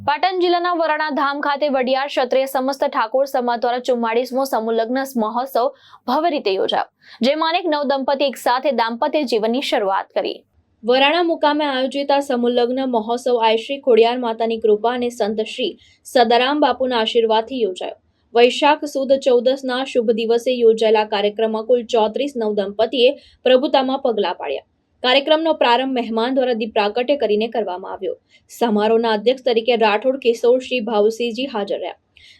પાટણ જિલ્લાના વરાણા ધામ ખાતે વડિયાર ક્ષત્રિય સમસ્ત ઠાકોર સમાજ દ્વારા 44મો સમૂહ લગ્ન મહોત્સવ ભવ્ય રીતે યોજાયો, જેમાં અનેક નવદંપતિ એક સાથે દાંપત્ય જીવનની શરૂઆત કરી। વરાણા મુકામે આયોજિત આ સમૂહ લગ્ન મહોત્સવ આઈ શ્રી ખોડિયાર માતાની કૃપા અને સંત શ્રી સદારામ બાપુના આશીર્વાદથી યોજાયો। વૈશાખ સુદ 14ના શુભ દિવસે યોજાયેલા કાર્યક્રમમાં કુલ 34 નવદંપતિએ પ્રભુતામાં પગલાં પાડ્યા। कार्यक्रम प्रारंभ मेहमान द्वारा दीप प्रागट्य करीने करवामां आव्यो। समारोहना अध्यक्ष तरीके राठौड़ किशोर श्री भावसिंहजी हाजर रह्या,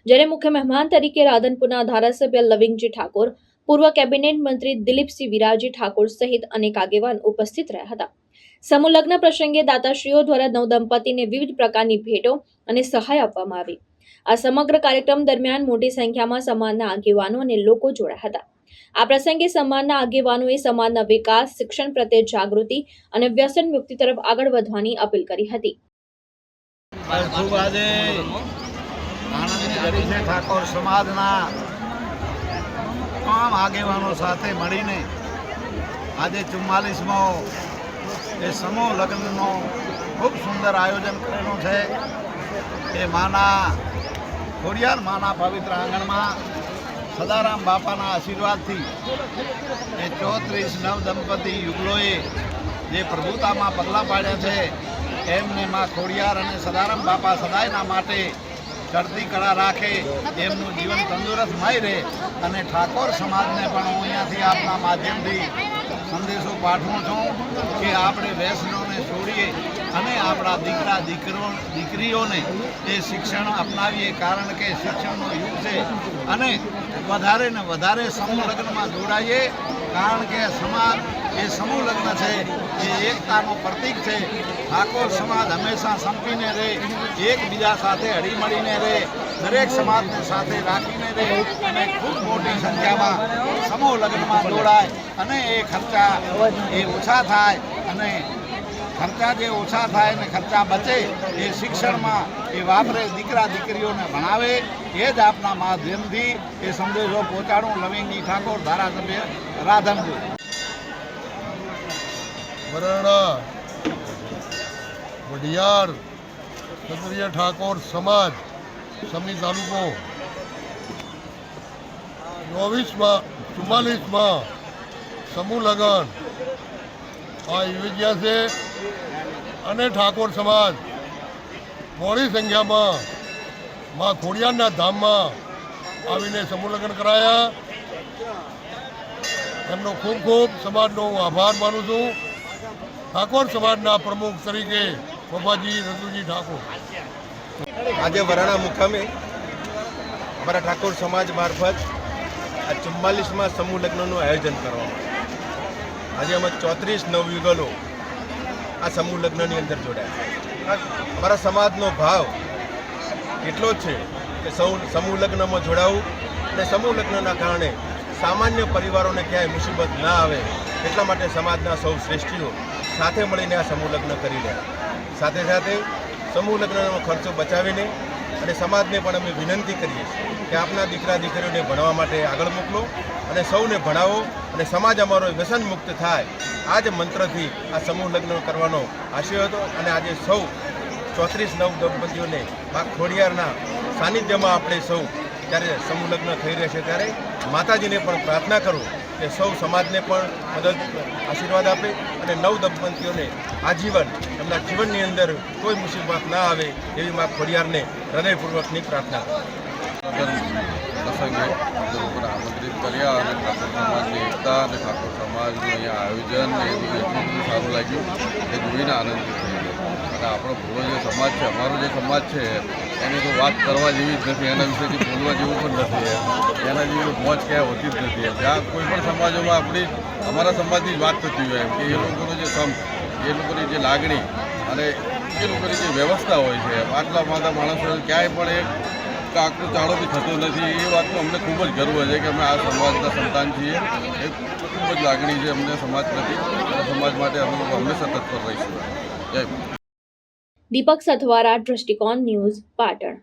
ज्यारे मुख्य मेहमान तरीके राधनपुरना धारासभ्य लविंगजी ठाकोर, पूर्व केबिनेट मंत्री दिलीपसिंह विराजी ठाकोर सहित अनेक आगेवान उपस्थित रह्या हता। समूह लग्न प्रसंगे दाताश्रीओ द्वारा नवदंपतिने विविध प्रकारनी भेटो अने सहाय आपवामां आवी। आ समग्र कार्यक्रम दरमियान मोटी संख्यामां समाजना आगेवानो अने लोको जोड़ाया हता। आ प्रसंगे समाजना आगेवानोए समाजना विकास, शिक्षण प्रत्ये जागृति और व्यसन मुक्ति तरफ आगळ वधवानी अपील करी हती। खूब आज आनंदनी घड़ी छे। ठाकोर समाजना तमाम आगेवानो साथे मळीने आज 44मो ए समूह लग्ननो खूब सुंदर आयोजन करेलो छे। ए माना खोडियार माना पवित्र आंगणमां सदाराम बापाना आशीर्वाद थी 34 नवदंपति युगलोए जे प्रभुता में पगला पाड्या छे एमने मां खोडियार अने सदाराम बापा सदायना माटे चढ़ती कड़ा राखे, एमनुं जीवन तंदुरस्तमय रहे अने ठाकोर समाजने पण हूँ अहींयाथी आपना माध्यमथी संदेशो पाठवुं छुं कि आपणे व्यसनोने छोड़ीए अने आपणा दीकरा दीकरीओने ए शिक्षण अपनावीए, कारण के शिक्षणनो युग छे अने वधारे ने वधारे समूह लग्नमा जोड़ाईए, कारण के समाज ए समूह लग्न है ये एकतानो प्रतीक है। ठाकोर समाज हमेशा संपीने रहे, एक बीजा साथे हळीमळीने रहे, दरेक समाजने साथे राखीने रहे अने खूब मोटी संख्यामां समूह लग्नमा जोड़ाय अने ए खर्चा ए ओछा थाय अने खर्चा जे ओछा थाय ने खर्चा बचे ए शिक्षणमां ए वापरे, दीकरा दीकरीओने भणावे, ए ज आपना माध्यमथी ए संदेशो पहोंचाडुं। लविंगजी ठाकोर, धारासभ्य राधनपुर। वराणा वडियार क्षत्रिय ठाकोर समाज समी तालुको 44માં समूह लगन आ योज्या से अने ठाकोर समाज मोटी संख्या में माँ खोडियारना धाम में आवीने समूह लगन कराया। एमनो खूब खूब समाजनो आभार मानु छूं। ठाकोर समाजना प्रमुख तरीके बाबाजी रतुजी ठाकोर आज वराणा मुकामे अमरा ठाकोर समाज मार्फत आ 44માં समूह लग्नનું आयोजन કરવામાં आज अमे 34 नवयुगलो आ समूह लग्नની અંદર જોડાયા। અમારા સમાજનો ભાવ એટલો છે કે સૌ સમૂહ લગ્નમાં જોડાવું અને સમૂહ લગ્નના કારણે સામાન્ય પરિવારોને ક્યાંય મુસીબત ના આવે એટલા માટે સમાજના સૌ શ્રેષ્ઠીઓ સાથે મળીને આ સમૂહ લગ્ન કરી રહ્યા। સાથે સાથે સમૂહ લગ્નનો ખર્ચો બચાવીને અને સમાજને પણ અમે વિનંતી કરીએ કે આપના દીકરા દીકરીઓને ભણવા માટે આગળ મોકલો અને સૌને ભણાવો અને સમાજ અમારો વ્યસન મુક્ત થાય। આ જ મંત્રથી આ સમૂહ લગ્ન કરવાનો આશય હતો અને આજે સૌ 34 નવ દંપતીઓને મા ખોડિયારના સાનિધ્યમાં આપણે સૌ જ્યારે સમૂહ લગ્ન થઈ રહેશે ત્યારે માતાજીને પણ પ્રાર્થના કરું કે સૌ સમાજને પણ મદદ આશીર્વાદ આપે અને નવ દંપતીઓને આજીવન એમના જીવનની અંદર કોઈ મુસીબત ના આવે એવી મા ખોડિયારને હૃદયપૂર્વકની પ્રાર્થના કરું। પ્રસંગે ઉપર આમંત્રિત કર્યા અને ઠાકોર સમાજની એકતા અને ઠાકોર સમાજનું અહીંયા આયોજન એનું એટલું સારું લાગ્યું એ જોઈને આનંદિત થઈ ગયો। અને આપણો પૂરો જે સમાજ છે, અમારો જે સમાજ છે એની તો વાત કરવા જેવી જ નથી, એના વિશેથી બોલવા જેવું પણ નથી, એના જેવી મોજ ક્યાંય હોતી જ નથી। જ્યાં કોઈ પણ સમાજોમાં આપણી અમારા સમાજની જ વાત થતી હોય કે એ લોકોનો જે સંપ, એ લોકોની જે લાગણી અને એ લોકોની જે વ્યવસ્થા હોય છે, આટલા બધા માણસો ક્યાંય પણ એક આખું ચાળો બી થતો નથી। એ વાતનો અમને ખૂબ જ ગર્વ છે કે અમે આ સમાજના સંતાન છીએ। એ ખૂબ જ લાગણી છે અમને સમાજ પ્રતિ અને સમાજ માટે અમે લોકો હંમેશા તત્પર રહીશું। જય दीपक सथवारा, दृष्टिकोण न्यूज, पाटण।